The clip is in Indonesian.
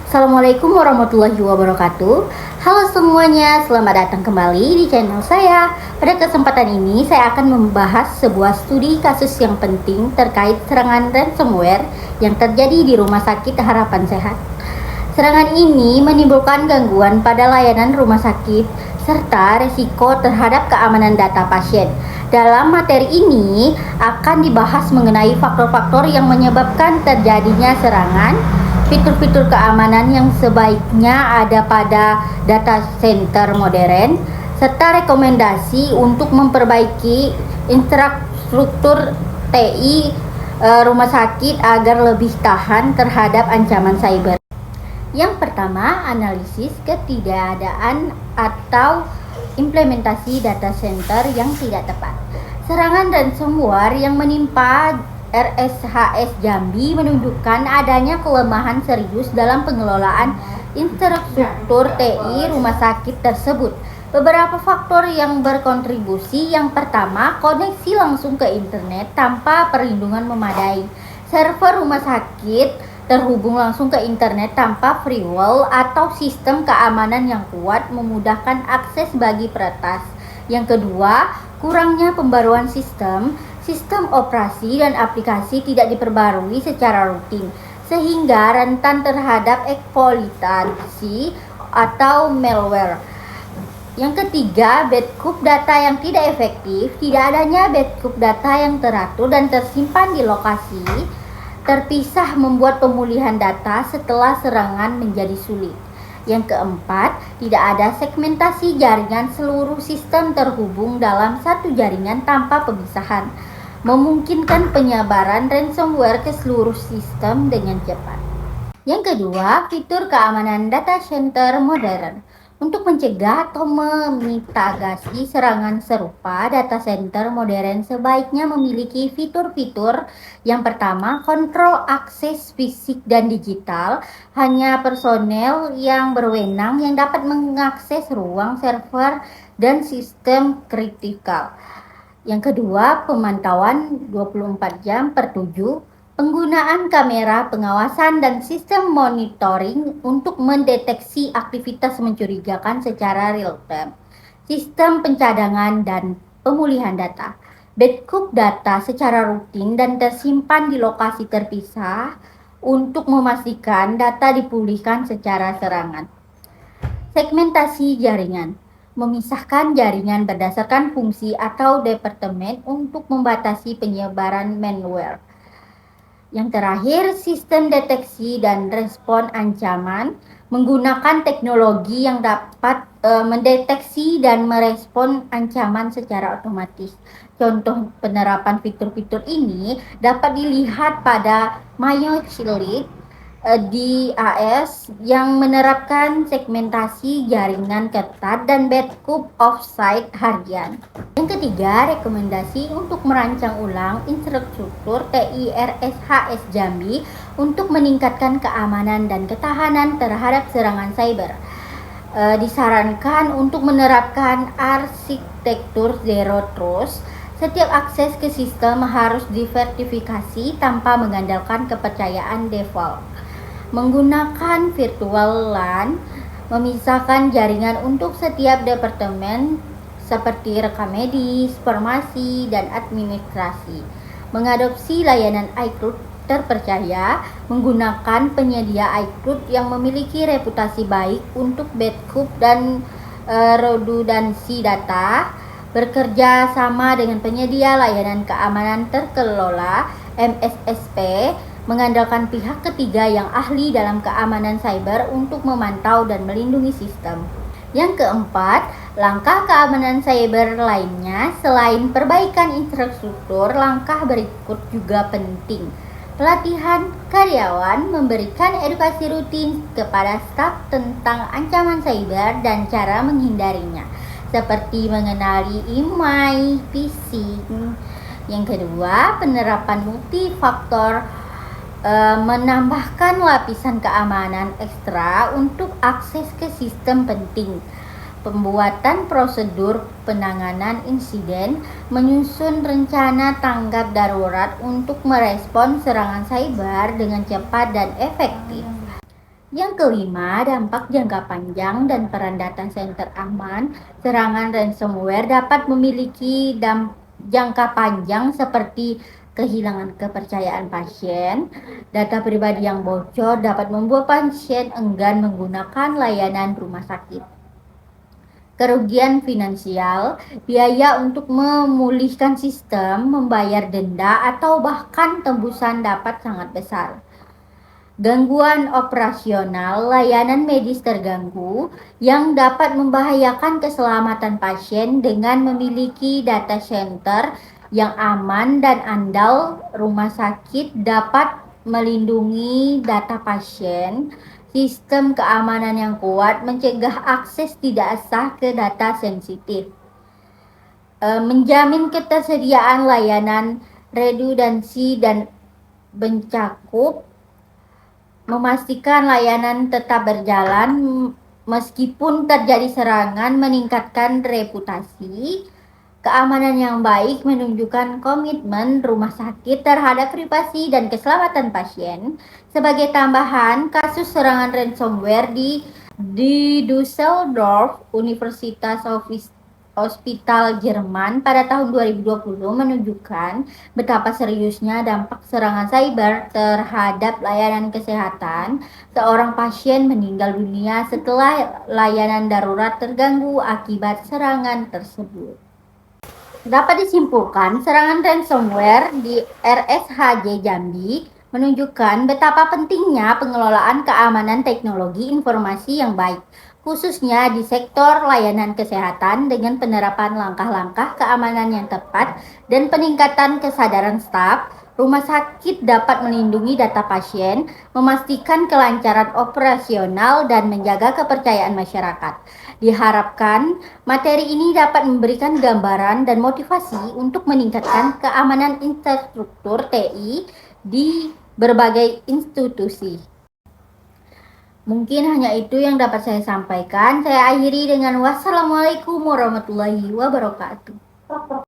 Assalamualaikum warahmatullahi wabarakatuh. Halo semuanya, selamat datang kembali di channel saya. Pada kesempatan ini saya akan membahas sebuah studi kasus yang penting terkait serangan ransomware yang terjadi di Rumah Sakit Harapan Sehat. Serangan ini menimbulkan gangguan pada layanan rumah sakit serta resiko terhadap keamanan data pasien. Dalam materi ini akan dibahas mengenai faktor-faktor yang menyebabkan terjadinya serangan, fitur-fitur keamanan yang sebaiknya ada pada data center modern, serta rekomendasi untuk memperbaiki infrastruktur TI rumah sakit agar lebih tahan terhadap ancaman cyber. Yang pertama, analisis ketidakadaan atau implementasi data center yang tidak tepat. Serangan ransomware yang menimpa RSHS Jambi menunjukkan adanya kelemahan serius dalam pengelolaan infrastruktur TI rumah sakit tersebut. Beberapa faktor yang berkontribusi. Yang pertama, koneksi langsung ke internet tanpa perlindungan memadai. Server rumah sakit terhubung langsung ke internet tanpa firewall atau sistem keamanan yang kuat memudahkan akses bagi peretas. Yang kedua, kurangnya pembaruan sistem operasi dan aplikasi tidak diperbarui secara rutin, sehingga rentan terhadap eksploitasi atau malware. Yang ketiga, backup data yang tidak efektif. Tidak adanya backup data yang teratur dan tersimpan di lokasi terpisah membuat pemulihan data setelah serangan menjadi sulit. Yang keempat, tidak ada segmentasi jaringan, seluruh sistem terhubung dalam satu jaringan tanpa pemisahan, memungkinkan penyebaran ransomware ke seluruh sistem dengan cepat. Yang kedua, fitur keamanan data center modern. Untuk mencegah atau memitigasi serangan serupa, data center modern sebaiknya memiliki fitur-fitur. Yang pertama, kontrol akses fisik dan digital. Hanya personel yang berwenang yang dapat mengakses ruang server dan sistem kritikal. Yang kedua, pemantauan 24 jam per 7. Penggunaan kamera pengawasan dan sistem monitoring untuk mendeteksi aktivitas mencurigakan secara real-time. Sistem pencadangan dan pemulihan data. Backup data secara rutin dan tersimpan di lokasi terpisah untuk memastikan data dipulihkan secara serangan. Segmentasi jaringan. Memisahkan jaringan berdasarkan fungsi atau departemen untuk membatasi penyebaran malware. Yang terakhir, sistem deteksi dan respon ancaman menggunakan teknologi yang dapat mendeteksi dan merespon ancaman secara otomatis. Contoh penerapan fitur-fitur ini dapat dilihat pada MyoShield di AS yang menerapkan segmentasi jaringan ketat dan backup offsite harian. Yang ketiga, rekomendasi untuk merancang ulang infrastruktur TI RSHS Jambi untuk meningkatkan keamanan dan ketahanan terhadap serangan cyber. Disarankan untuk menerapkan arsitektur Zero Trust. Setiap akses ke sistem harus diverifikasi tanpa mengandalkan kepercayaan default. Menggunakan virtual LAN, memisahkan jaringan untuk setiap departemen seperti rekam medis, farmasi, dan administrasi. Mengadopsi layanan iCloud terpercaya, menggunakan penyedia iCloud yang memiliki reputasi baik untuk backup dan redundansi data. Bekerja sama dengan penyedia layanan keamanan terkelola MSSP, mengandalkan pihak ketiga yang ahli dalam keamanan cyber untuk memantau dan melindungi sistem. Yang keempat, langkah keamanan cyber lainnya selain perbaikan infrastruktur, langkah berikut juga penting. Pelatihan karyawan, memberikan edukasi rutin kepada staf tentang ancaman cyber dan cara menghindarinya, seperti mengenali email, phishing. Yang kedua, penerapan multifaktor, menambahkan lapisan keamanan ekstra untuk akses ke sistem penting. Pembuatan prosedur penanganan insiden, menyusun rencana tanggap darurat untuk merespons serangan cyber dengan cepat dan efektif. Yang kelima, dampak jangka panjang dan peran data center aman. Serangan ransomware dapat memiliki jangka panjang seperti kehilangan kepercayaan pasien. Data pribadi yang bocor dapat membuat pasien enggan menggunakan layanan rumah sakit. Kerugian finansial, biaya untuk memulihkan sistem, membayar denda, atau bahkan tembusan dapat sangat besar. Gangguan operasional, layanan medis terganggu yang dapat membahayakan keselamatan pasien dengan memiliki data center yang aman dan andal. Rumah sakit dapat melindungi data pasien. Sistem keamanan yang kuat mencegah akses tidak sah ke data sensitif. Menjamin ketersediaan layanan redundansi dan mencakup memastikan layanan tetap berjalan meskipun terjadi serangan, meningkatkan reputasi. Keamanan yang baik menunjukkan komitmen rumah sakit terhadap privasi dan keselamatan pasien. Sebagai tambahan, kasus serangan ransomware di Düsseldorf Universitas Hospital Jerman pada tahun 2020 menunjukkan betapa seriusnya dampak serangan cyber terhadap layanan kesehatan. Seorang pasien meninggal dunia setelah layanan darurat terganggu akibat serangan tersebut. Dapat disimpulkan, serangan ransomware di RSHJ Jambi menunjukkan betapa pentingnya pengelolaan keamanan teknologi informasi yang baik, khususnya di sektor layanan kesehatan dengan penerapan langkah-langkah keamanan yang tepat dan peningkatan kesadaran staf. Rumah sakit dapat melindungi data pasien, memastikan kelancaran operasional, dan menjaga kepercayaan masyarakat. Diharapkan materi ini dapat memberikan gambaran dan motivasi untuk meningkatkan keamanan infrastruktur TI di berbagai institusi. Mungkin hanya itu yang dapat saya sampaikan. Saya akhiri dengan wassalamualaikum warahmatullahi wabarakatuh.